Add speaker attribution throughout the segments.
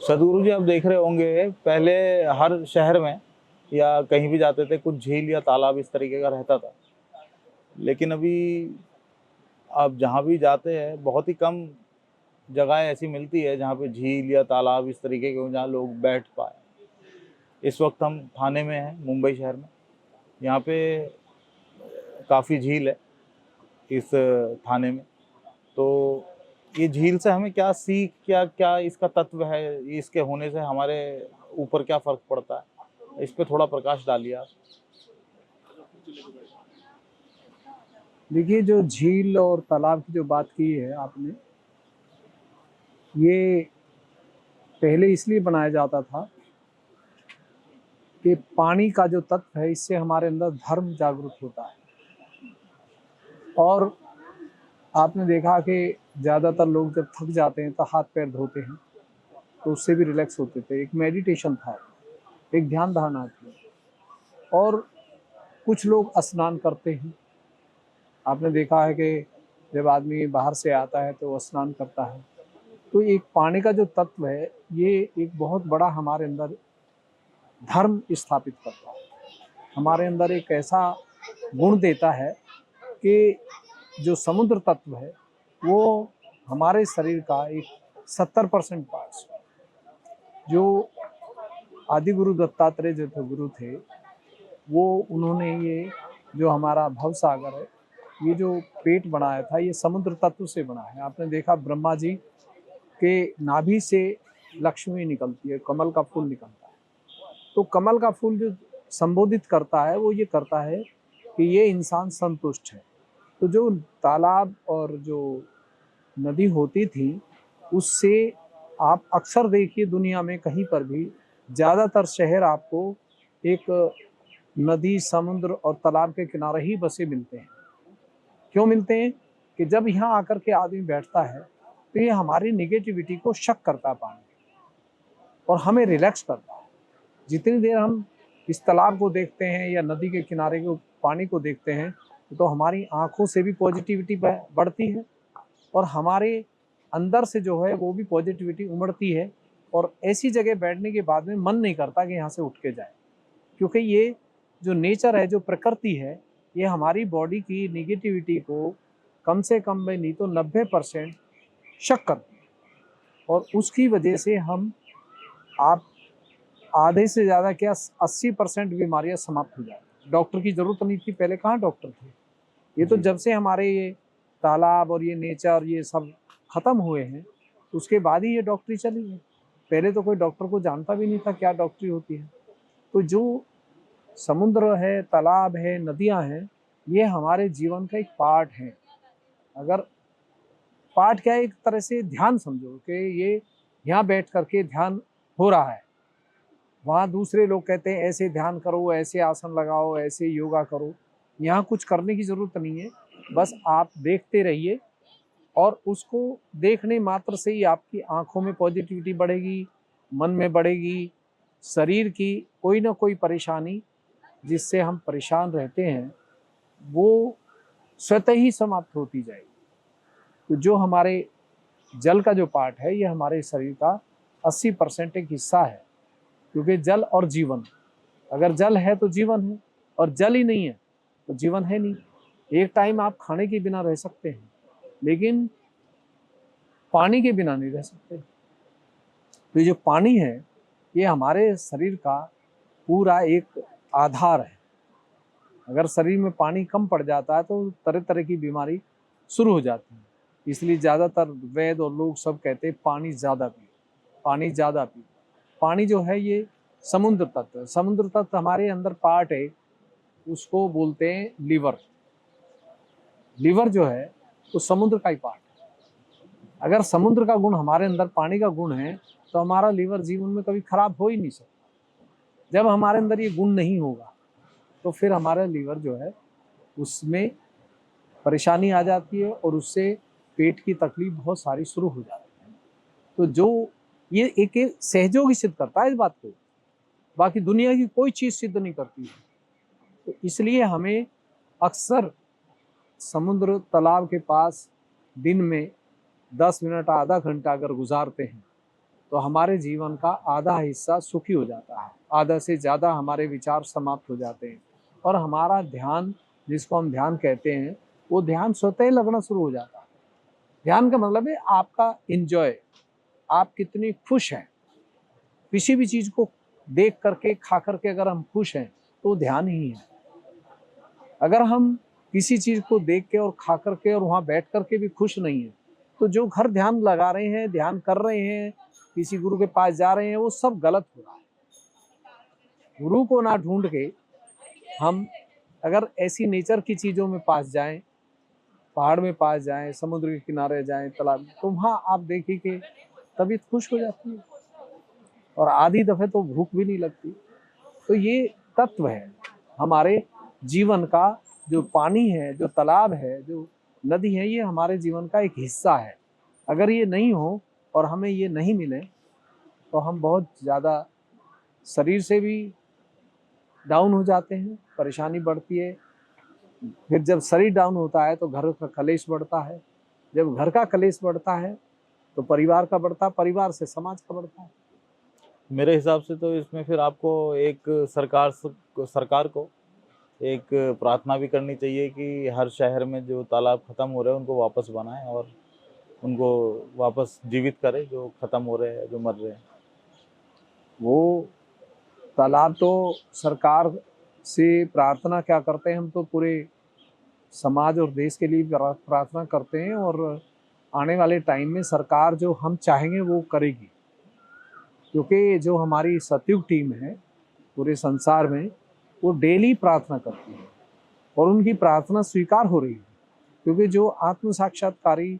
Speaker 1: सदगुरु जी, आप देख रहे होंगे पहले हर शहर में या कहीं भी जाते थे कुछ झील या तालाब इस तरीके का रहता था। लेकिन अभी आप जहाँ भी जाते हैं बहुत ही कम जगह ऐसी मिलती है जहाँ पे झील या तालाब इस तरीके के हो जहाँ लोग बैठ पाए। इस वक्त हम थाने में हैं, मुंबई शहर में। यहाँ पे काफ़ी झील है इस थाने में। तो ये झील से हमें क्या सीख, क्या क्या इसका तत्व है, इसके होने से हमारे ऊपर क्या फ़र्क पड़ता है, इस पे थोड़ा प्रकाश डालिए आप।
Speaker 2: देखिए, जो झील और तालाब की जो बात की है आपने, ये पहले इसलिए बनाया जाता था कि पानी का जो तत्व है इससे हमारे अंदर धर्म जागृत होता है। और आपने देखा कि ज़्यादातर लोग जब थक जाते हैं तो हाथ पैर धोते हैं, तो उससे भी रिलैक्स होते थे। एक मेडिटेशन था, एक ध्यान धारणा थी। और कुछ लोग स्नान करते हैं। आपने देखा है कि जब आदमी बाहर से आता है तो वो स्नान करता है। तो एक पानी का जो तत्व है ये एक बहुत बड़ा हमारे अंदर धर्म स्थापित करता है। हमारे अंदर एक ऐसा गुण देता है कि जो समुद्र तत्व है वो हमारे शरीर का एक 70% पार्ट्स, जो आदि गुरु दत्तात्रेय जो थे गुरु थे, वो उन्होंने ये जो हमारा भव सागर है, ये जो पेट बनाया था ये समुद्र तत्व से बना है। आपने देखा ब्रह्मा जी के नाभि से लक्ष्मी निकलती है, कमल का फूल निकलता है। तो कमल का फूल जो संबोधित करता है वो ये करता है कि ये इंसान संतुष्ट है। तो जो तालाब और जो नदी होती थी उससे आप अक्सर देखिए दुनिया में कहीं पर भी ज़्यादातर शहर आपको एक नदी, समुद्र और तालाब के किनारे ही बसे मिलते हैं। क्यों मिलते हैं? कि जब यहाँ आकर के आदमी बैठता है तो ये हमारी निगेटिविटी को शक करता है पानी, और हमें रिलैक्स करता है। जितनी देर हम इस तालाब को देखते हैं या नदी के किनारे के पानी को देखते हैं तो हमारी आंखों से भी पॉजिटिविटी बढ़ती है, और हमारे अंदर से जो है वो भी पॉजिटिविटी उमड़ती है। और ऐसी जगह बैठने के बाद में मन नहीं करता कि यहाँ से उठ के जाए, क्योंकि ये जो नेचर है, जो प्रकृति है, ये हमारी बॉडी की निगेटिविटी को कम से कम में नहीं तो 90% शक करती है। और उसकी वजह से हम आप आधे से ज़्यादा क्या 80% बीमारियां समाप्त हो जाती। डॉक्टर की ज़रूरत नहीं थी, पहले कहाँ डॉक्टर थे। ये तो जब से हमारे ये तालाब और ये नेचर ये सब खत्म हुए हैं उसके बाद ही ये डॉक्टरी चली है। पहले तो कोई डॉक्टर को जानता भी नहीं था क्या डॉक्टरी होती है। तो जो समुद्र है, तालाब है, नदियां हैं, ये हमारे जीवन का एक पार्ट है। अगर पार्ट क्या है, एक तरह से ध्यान समझो कि ये यहाँ बैठ करके ध्यान हो रहा है। वहाँ दूसरे लोग कहते हैं ऐसे ध्यान करो, ऐसे आसन लगाओ, ऐसे योगा करो। यहाँ कुछ करने की ज़रूरत नहीं है, बस आप देखते रहिए। और उसको देखने मात्र से ही आपकी आंखों में पॉजिटिविटी बढ़ेगी, मन में बढ़ेगी। शरीर की कोई ना कोई परेशानी जिससे हम परेशान रहते हैं वो स्वतः ही समाप्त होती जाएगी। तो जो हमारे जल का जो पार्ट है ये हमारे शरीर का 80% एक हिस्सा है, क्योंकि जल और जीवन, अगर जल है तो जीवन है, और जल ही नहीं है तो जीवन है नहीं। एक टाइम आप खाने के बिना रह सकते हैं, लेकिन पानी के बिना नहीं रह सकते। तो जो पानी है ये हमारे शरीर का पूरा एक आधार है। अगर शरीर में पानी कम पड़ जाता है तो तरह तरह की बीमारी शुरू हो जाती है। इसलिए ज़्यादातर वैद्य और लोग सब कहते हैं पानी ज़्यादा पियो, पानी ज़्यादा पियो। पानी जो है ये समुद्र तत्व है। समुद्र तत्व हमारे अंदर पार्ट है, उसको बोलते हैं लीवर। लीवर जो है तो समुद्र का ही पार्ट है। अगर समुद्र का गुण हमारे अंदर पानी का गुण है तो हमारा लीवर जीवन में कभी खराब हो ही नहीं सकता। जब हमारे अंदर ये गुण नहीं होगा तो फिर हमारा लीवर जो है उसमें परेशानी आ जाती है, और उससे पेट की तकलीफ बहुत सारी शुरू हो जाती है। तो जो ये एक सहयोग ही सिद्ध करता है इस बात को, बाकी दुनिया की कोई चीज़ सिद्ध नहीं करती है। तो इसलिए हमें अक्सर समुद्र तालाब के पास दिन में 10 मिनट आधा घंटा अगर गुजारते हैं तो हमारे जीवन का आधा हिस्सा सुखी हो जाता है, आधा से ज़्यादा हमारे विचार समाप्त हो जाते हैं और हमारा ध्यान, जिसको हम ध्यान कहते हैं, वो ध्यान स्वतः ही लगना शुरू हो जाता है। ध्यान का मतलब है आपका एंजॉय, आप कितनी खुश हैं। किसी भी चीज़ को देख करके, खा करके अगर हम खुश हैं तो ध्यान ही है। अगर हम किसी चीज़ को देख के और खा करके और वहाँ बैठ करके भी खुश नहीं है, तो जो घर ध्यान लगा रहे हैं, ध्यान कर रहे हैं, किसी गुरु के पास जा रहे हैं, वो सब गलत हो रहा है। गुरु को ना ढूंढ के हम अगर ऐसी नेचर की चीज़ों में पास जाएं, पहाड़ में पास जाएं, समुद्र के किनारे जाएं, तालाब, तो वहाँ आप देखिए कि तबीयत खुश हो जाती है और आधी दफ़े तो भूख भी नहीं लगती। तो ये तत्व है हमारे जीवन का। जो पानी है, जो तालाब है, जो नदी है, ये हमारे जीवन का एक हिस्सा है। अगर ये नहीं हो और हमें ये नहीं मिले तो हम बहुत ज़्यादा शरीर से भी डाउन हो जाते हैं, परेशानी बढ़ती है। फिर जब शरीर डाउन होता है तो घर का कलेश बढ़ता है, जब घर का कलेश बढ़ता है तो परिवार का बढ़ता, परिवार से समाज का बढ़ता है।
Speaker 1: मेरे हिसाब से तो इसमें फिर आपको एक सरकार को एक प्रार्थना भी करनी चाहिए कि हर शहर में जो तालाब खत्म हो रहे हैं उनको वापस बनाएं और उनको वापस जीवित करें, जो खत्म हो रहे हैं, जो मर रहे हैं।
Speaker 2: वो तालाब तो सरकार से प्रार्थना क्या करते हैं, हम तो पूरे समाज और देश के लिए प्रार्थना करते हैं और आने वाले टाइम में सरकार जो हम चाहेंगे वो करेगी, क्योंकि जो हमारी सतयुग टीम है पूरे संसार में, वो डेली प्रार्थना करती है और उनकी प्रार्थना स्वीकार हो रही है। क्योंकि जो आत्म साक्षात्कारी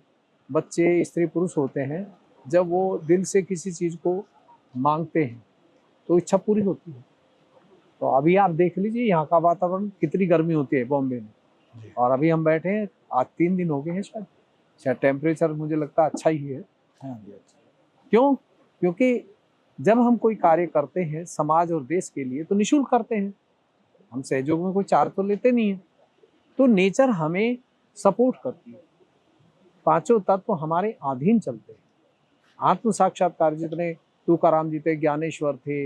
Speaker 2: बच्चे, स्त्री पुरुष होते हैं, जब वो दिल से किसी चीज़ को मांगते हैं तो इच्छा पूरी होती है। तो अभी आप देख लीजिए यहाँ का वातावरण, कितनी गर्मी होती है बॉम्बे में, और अभी हम बैठे हैं, आज 3 दिन हो गए हैं शायद टेम्परेचर मुझे लगता है अच्छा ही है।
Speaker 1: हाँ जी, अच्छा।
Speaker 2: क्यों? क्योंकि जब हम कोई कार्य करते हैं समाज और देश के लिए तो निःशुल्क करते हैं, हम सहयोग में कोई चार्ज तो लेते नहीं है। तो नेचर हमें सपोर्ट करती है, पांचों तत्व हमारे अधीन चलते हैं। आत्म साक्षात्कार जितने तुकाराम जी थे, ज्ञानेश्वर थे,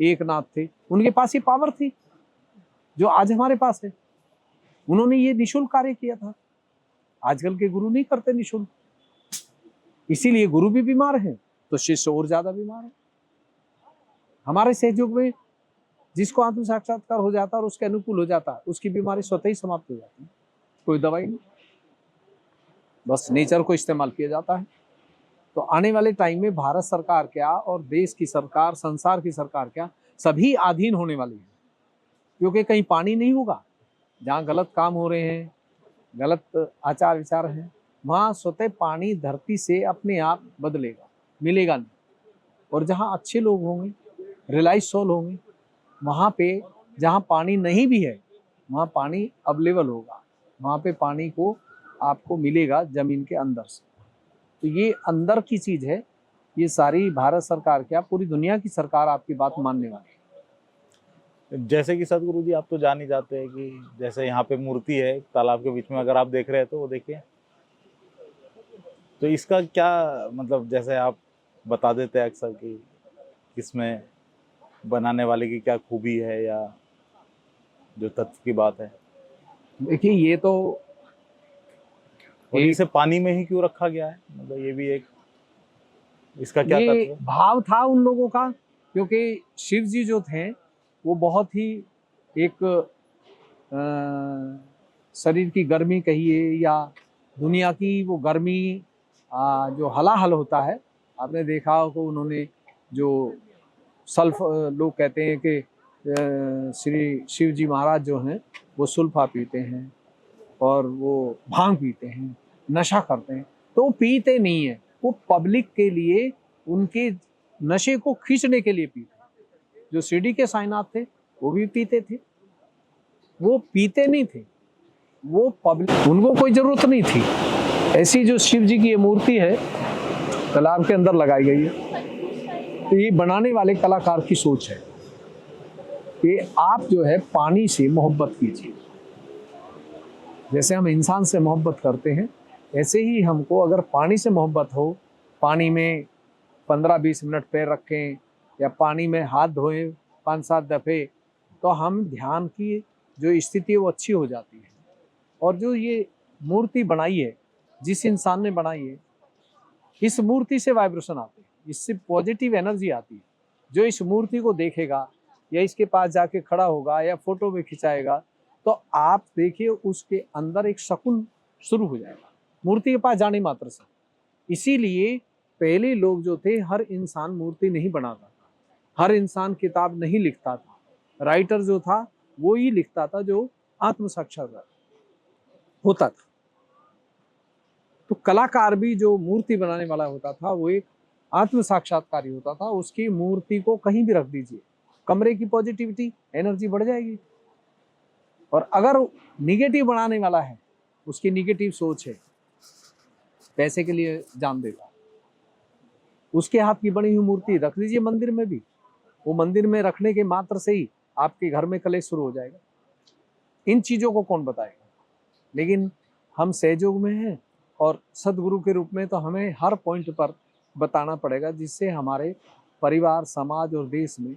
Speaker 2: एकनाथ थे, उनके पास ये पावर थी जो आज हमारे पास है। उन्होंने ये निःशुल्क कार्य किया था। आजकल के गुरु नहीं करते निःशुल्क, इसीलिए गुरु भी बीमार हैं तो शिष्य और ज्यादा बीमार है। हमारे सहयोग में जिसको आत्म साक्षात्कार हो जाता है और उसके अनुकूल हो जाता है, उसकी बीमारी स्वतः ही समाप्त हो जाती है, कोई दवाई नहीं, बस नेचर को इस्तेमाल किया जाता है। तो आने वाले टाइम में भारत सरकार क्या और देश की सरकार, संसार की सरकार क्या, सभी अधीन होने वाली है। क्योंकि कहीं पानी नहीं होगा, जहाँ गलत काम हो रहे हैं, गलत आचार विचार हैं, वहाँ स्वतः पानी धरती से अपने आप बदलेगा, मिलेगा नहीं। और जहाँ अच्छे लोग होंगे, रिलाइज सोल होंगे, वहाँ पे जहाँ पानी नहीं भी है वहाँ पानी अवेलेबल होगा, वहाँ पे पानी को आपको मिलेगा जमीन के अंदर से। तो ये अंदर की चीज़ है, ये सारी भारत सरकार क्या पूरी दुनिया की सरकार आपकी बात मानने वाली है।
Speaker 1: जैसे कि सदगुरु जी, आप तो जान ही जाते हैं कि जैसे यहाँ पे मूर्ति है तालाब के बीच में, अगर आप देख रहे हैं तो वो देखिए, तो इसका क्या मतलब, जैसे आप बता देते हैं अक्सर कि इसमें बनाने वाले की क्या खूबी है या जो तत्व की बात है।
Speaker 2: देखिए ये तो
Speaker 1: और इसे पानी में ही क्यों रखा गया है, मतलब ये भी एक, इसका क्या
Speaker 2: ये
Speaker 1: तत्व है?
Speaker 2: भाव था उन लोगों का, क्योंकि शिव जी जो थे वो बहुत ही एक शरीर की गर्मी कहिए या दुनिया की वो गर्मी जो हलाहल होता है, आपने देखा हो कि उन्होंने जो सल्फ, लोग कहते हैं कि श्री शिव जी महाराज जो हैं वो सुल्फा पीते हैं और वो भांग पीते हैं, नशा करते हैं। तो वो पीते नहीं है, वो पब्लिक के लिए उनके नशे को खींचने के लिए पीते हैं। जो शिरडी के साईनाथ थे वो भी पीते थे, वो पीते नहीं थे, वो पब्लिक, उनको कोई जरूरत नहीं थी। ऐसी जो शिव जी की ये मूर्ति है तालाब के अंदर लगाई गई है, तो ये बनाने वाले कलाकार की सोच है कि आप जो है पानी से मोहब्बत कीजिए। जैसे हम इंसान से मोहब्बत करते हैं, ऐसे ही हमको अगर पानी से मोहब्बत हो, पानी में 15-20 मिनट पैर रखें या पानी में हाथ धोएं 5-7 दफ़े, तो हम ध्यान की जो स्थिति है वो अच्छी हो जाती है। और जो ये मूर्ति बनाई है, जिस इंसान ने बनाई है, इस मूर्ति से वाइब्रेशन आते हैं, इससे पॉजिटिव एनर्जी आती है। जो इस मूर्ति को देखेगा या इसके पास जाके खड़ा होगा या फोटो में खिंचाएगा, तो आप देखिए उसके अंदर एक सुकून शुरू हो जाएगा मूर्ति के पास जाने मात्र से। इसीलिए पहले लोग जो थे, हर इंसान मूर्ति नहीं बनाता था, हर इंसान किताब नहीं लिखता था। राइटर जो था वो ही लिखता था जो आत्म साक्षात्कार होता था। तो कलाकार भी जो मूर्ति बनाने वाला होता था वो एक आत्म साक्षात्कारी होता था। उसकी मूर्ति को कहीं भी रख दीजिए, कमरे की पॉजिटिविटी एनर्जी बढ़ जाएगी। और अगर निगेटिव बनाने वाला है, उसकी निगेटिव सोच है, पैसे के लिए जान देगा, उसके हाथ की बनी हुई मूर्ति रख दीजिए मंदिर में भी, वो मंदिर में रखने के मात्र से ही आपके घर में कलेश शुरू हो जाएगा। इन चीजों को कौन बताएगा? लेकिन हम सहयोग में हैं और सदगुरु के रूप में तो हमें हर पॉइंट पर बताना पड़ेगा, जिससे हमारे परिवार, समाज और देश में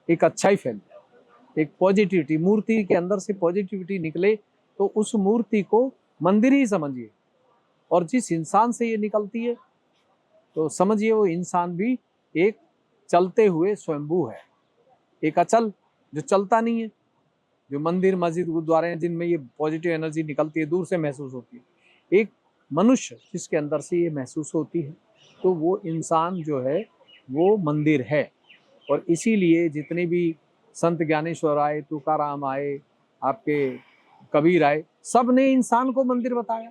Speaker 2: एक अच्छाई फैले, एक पॉजिटिविटी, मूर्ति के अंदर से पॉजिटिविटी निकले। तो उस मूर्ति को मंदिर ही समझिए, और जिस इंसान से ये निकलती है तो समझिए वो इंसान भी एक चलते हुए स्वयंभू है, एक अचल जो चलता नहीं है। जो मंदिर, मस्जिद, गुरुद्वारे हैं जिनमें ये पॉजिटिव एनर्जी निकलती है, दूर से महसूस होती है। एक मनुष्य जिसके अंदर से ये महसूस होती है, तो वो इंसान जो है वो मंदिर है। और इसीलिए जितने भी संत ज्ञानेश्वर आए, तुकाराम आए, आपके कबीर आए, सब ने इंसान को मंदिर बताया।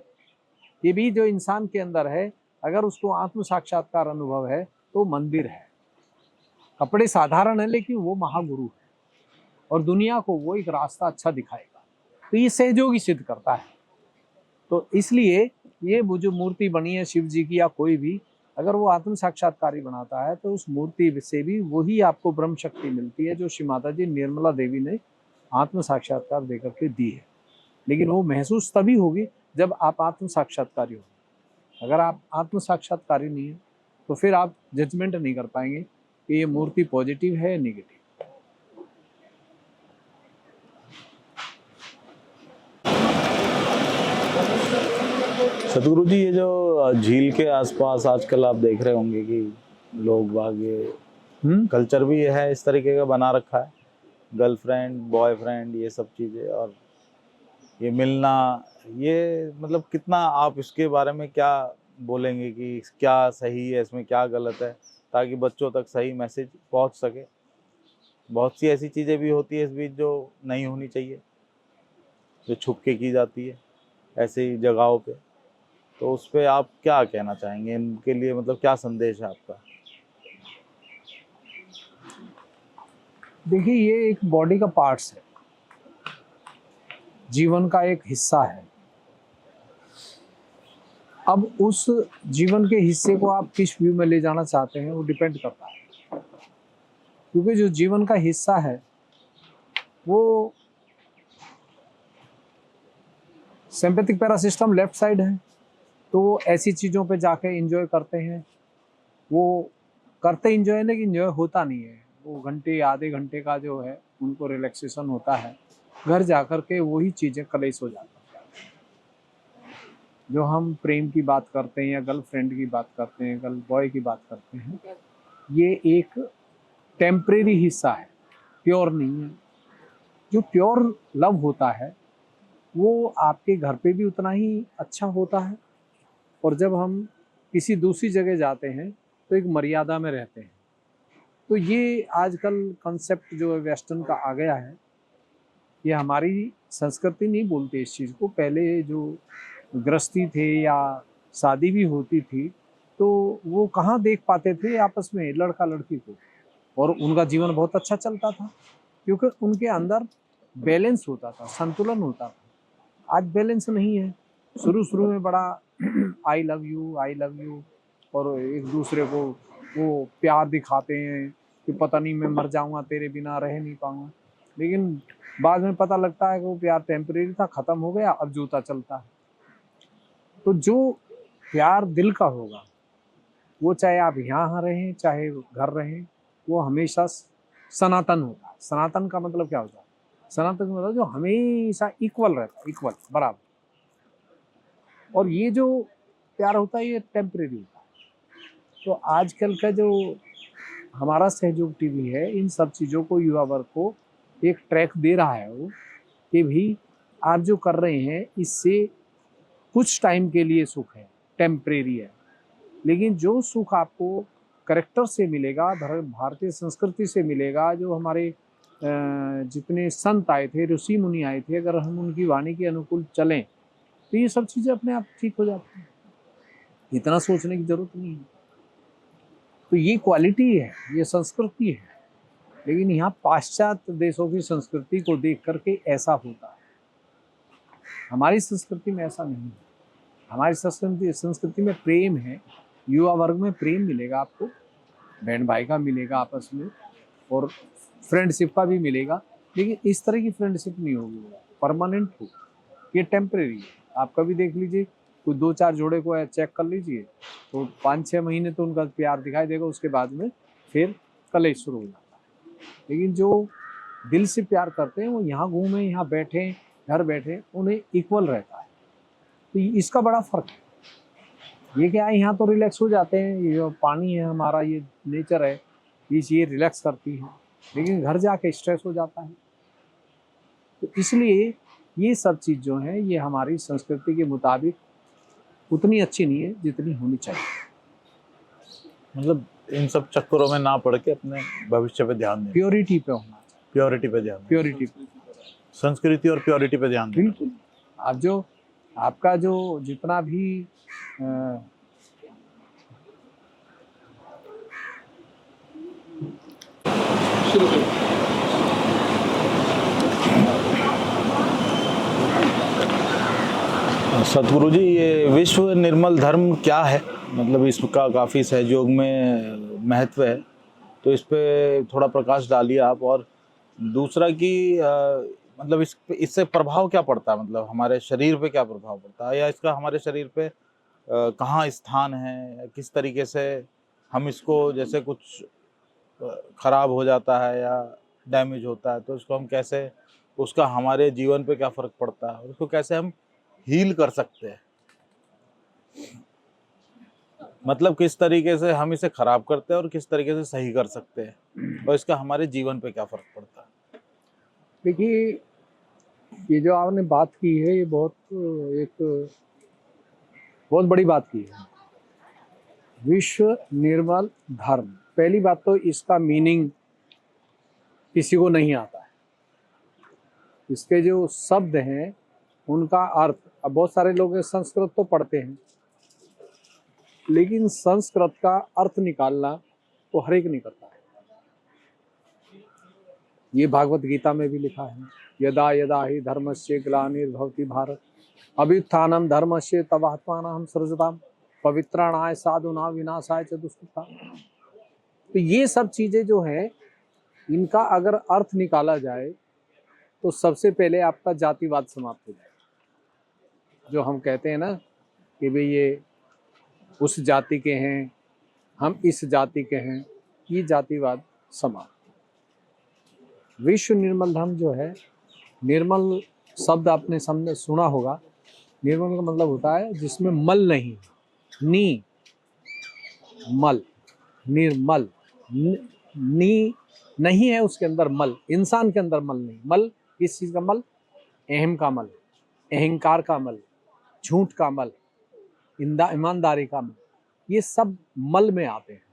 Speaker 2: ये भी जो इंसान के अंदर है, अगर उसको आत्म साक्षात्कार अनुभव है तो मंदिर है। कपड़े साधारण है लेकिन वो महागुरु है, और दुनिया को वो एक रास्ता अच्छा दिखाएगा। तो ये सहयोग ही सिद्ध करता है। तो इसलिए ये वो जो मूर्ति बनी है शिव जी की या कोई भी, अगर वो आत्म साक्षात्कारी बनाता है तो उस मूर्ति से भी वही आपको ब्रह्म शक्ति मिलती है जो श्री माता जी निर्मला देवी ने आत्म साक्षात्कार देकर के दी है। लेकिन वो महसूस तभी होगी जब आप आत्म साक्षात्कारी हो। अगर आप आत्म साक्षात्कारी नहीं है तो फिर आप जजमेंट नहीं कर पाएंगे कि ये मूर्ति पॉजिटिव है या नेगेटिव।
Speaker 1: सतगुरु जी, ये जो झील के आसपास आजकल आप देख रहे होंगे कि लोग बाग ये कल्चर भी है इस तरीके का बना रखा है, गर्लफ्रेंड, बॉयफ्रेंड, ये सब चीज़ें, और ये मिलना, ये मतलब कितना आप इसके बारे में क्या बोलेंगे कि क्या सही है, इसमें क्या गलत है, ताकि बच्चों तक सही मैसेज पहुंच सके? बहुत सी ऐसी चीज़ें भी होती है इस बीच जो नहीं होनी चाहिए, जो छुप के की जाती है ऐसी जगहों पे। तो उस पर आप क्या कहना चाहेंगे? इनके लिए मतलब क्या संदेश है आपका?
Speaker 2: देखिए, ये एक बॉडी का पार्ट्स है, जीवन का एक हिस्सा है। अब उस जीवन के हिस्से को आप किस व्यू में ले जाना चाहते हैं वो डिपेंड करता है। क्योंकि जो जीवन का हिस्सा है वो sympathetic para system left side है, तो वो ऐसी चीज़ों पे जाके एंजॉय करते हैं। वो करते एंजॉय, लेकिन एंजॉय होता नहीं है। वो घंटे, आधे घंटे का जो है उनको रिलैक्सेशन होता है, घर जाकर के वही चीज़ें कलेश हो जाती हैं। जो हम प्रेम की बात करते हैं या गर्लफ्रेंड की बात करते हैं, गर्ल बॉय की बात करते हैं, ये एक टेम्परेरी हिस्सा है, प्योर नहीं है। जो प्योर लव होता है वो आपके घर पे भी उतना ही अच्छा होता है, और जब हम किसी दूसरी जगह जाते हैं तो एक मर्यादा में रहते हैं। तो ये आजकल कंसेप्ट जो है वेस्टर्न का आ गया है, ये हमारी संस्कृति नहीं बोलती इस चीज़ को। पहले जो गृहस्थी थे या शादी भी होती थी तो वो कहाँ देख पाते थे आपस में लड़का लड़की को, और उनका जीवन बहुत अच्छा चलता था क्योंकि उनके अंदर बैलेंस होता था, संतुलन होता था। आज बैलेंस नहीं है। शुरू में बड़ा आई लव यू और एक दूसरे को वो प्यार दिखाते हैं कि पता नहीं मैं मर जाऊंगा, तेरे बिना रह नहीं पाऊंगा। लेकिन बाद में पता लगता है कि वो प्यार टेम्परेरी था, खत्म हो गया, अब जूता चलता है। तो जो प्यार दिल का होगा वो चाहे आप यहाँ रहें चाहे घर रहें, वो हमेशा सनातन होता है। सनातन का मतलब क्या होता है? सनातन का मतलब जो हमेशा इक्वल रहता है, इक्वल, बराबर। और ये जो प्यार होता है ये टेम्परेरी होता है। तो आजकल का जो हमारा सहयोग टीवी है, इन सब चीज़ों को, युवा वर्ग को एक ट्रैक दे रहा है वो, कि भी आप जो कर रहे हैं इससे कुछ टाइम के लिए सुख है, टेम्परेरी है, लेकिन जो सुख आपको करेक्टर से मिलेगा, भारतीय संस्कृति से मिलेगा, जो हमारे जितने संत आए थे, ऋषि मुनि आए थे, अगर हम उनकी वाणी के अनुकूल चलें तो ये सब चीज़ें अपने आप ठीक हो जाती हैं, इतना सोचने की जरूरत नहीं है। तो ये क्वालिटी है, ये संस्कृति है। लेकिन यहाँ पाश्चात्य देशों की संस्कृति को देख करके ऐसा होता है, हमारी संस्कृति में ऐसा नहीं है। हमारी संस्कृति में प्रेम है, युवा वर्ग में प्रेम मिलेगा आपको, बहन भाई का मिलेगा आपस में, और फ्रेंडशिप का भी मिलेगा, लेकिन इस तरह की फ्रेंडशिप नहीं होगी, परमानेंट होगी। ये टेम्परेरी है। आप कभी देख लीजिए, कोई 2-4 जोड़े को चेक कर लीजिए, तो 5-6 महीने तो उनका प्यार दिखाई देगा, उसके बाद में फिर कलेश शुरू हो जाता है। लेकिन जो दिल से प्यार करते हैं वो यहाँ घूमें, यहाँ बैठे, घर बैठे, उन्हें इक्वल रहता है। तो इसका बड़ा फर्क है। ये क्या है, यहाँ तो रिलैक्स हो जाते हैं, ये जो पानी है हमारा, ये नेचर है, ये चीज़ें रिलैक्स करती है, लेकिन घर जाके स्ट्रेस हो जाता है। तो इसलिए ये सब चीज़ जो है ये हमारी संस्कृति के मुताबिक उतनी अच्छी नहीं है जितनी होनी चाहिए।
Speaker 1: मतलब इन सब चक्करों में ना पड़ के अपने भविष्य पे ध्यान दें,
Speaker 2: प्योरिटी पे होना चाहिए,
Speaker 1: प्योरिटी पे ध्यान दें,
Speaker 2: प्योरिटी पे,
Speaker 1: संस्कृति और प्योरिटी पे ध्यान दें।
Speaker 2: बिल्कुल। आप जो आपका जो जितना भी
Speaker 1: सतगुरु जी, ये विश्व निर्मल धर्म क्या है? मतलब इसका काफ़ी सहयोग में महत्व है, तो इस पे थोड़ा प्रकाश डालिए आप। और दूसरा कि मतलब इससे प्रभाव क्या पड़ता है, मतलब हमारे शरीर पे क्या प्रभाव पड़ता है, या इसका हमारे शरीर पे कहाँ स्थान है, किस तरीके से हम इसको, जैसे कुछ खराब हो जाता है या डैमेज होता है तो इसको हम कैसे, उसका हमारे जीवन पे क्या फ़र्क पड़ता है, उसको कैसे हम हील कर सकते हैं, मतलब किस तरीके से हम इसे खराब करते हैं और किस तरीके से सही कर सकते हैं, और इसका हमारे जीवन पे क्या फर्क पड़ता है।
Speaker 2: देखिए, ये जो आपने बात की है ये बहुत बड़ी बात की है। विश्व निर्मल धर्म, पहली बात तो इसका मीनिंग किसी को नहीं आता है। इसके जो शब्द हैं उनका अर्थ, अब बहुत सारे लोग संस्कृत तो पढ़ते हैं, लेकिन संस्कृत का अर्थ निकालना तो हर एक नहीं करता है। ये भागवत गीता में भी लिखा है, यदा यदा ही धर्मस्य ग्लानिर्भवति भारत अभ्युत्थानम धर्मस्य तवात्मानहं सृजताम पवित्राणाय साधुना विनाशाय च दुष्कृताम। तो ये सब चीजें जो है, इनका अगर अर्थ निकाला जाए तो सबसे पहले आपका जातिवाद समाप्त हो जाए। जो हम कहते हैं ना कि भाई ये उस जाति के हैं, हम इस जाति के हैं, ये जातिवाद समाप्त। विश्व निर्मल धर्म जो है, निर्मल शब्द आपने सुना होगा। निर्मल का मतलब होता है जिसमें मल नहीं, नी मल, निर्मल, नी नहीं है उसके अंदर मल, इंसान के अंदर मल नहीं। मल किस चीज़ का मल? अहम का मल, अहंकार का मल, झूठ का मल, ईमानदारी का मल, ये सब मल में आते हैं।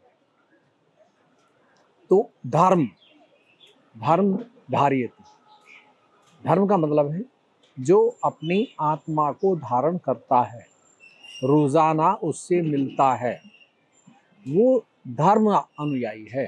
Speaker 2: तो धर्म, धर्म धार्यति, धर्म का मतलब है जो अपनी आत्मा को धारण करता है, रोजाना उससे मिलता है, वो धर्म अनुयायी है।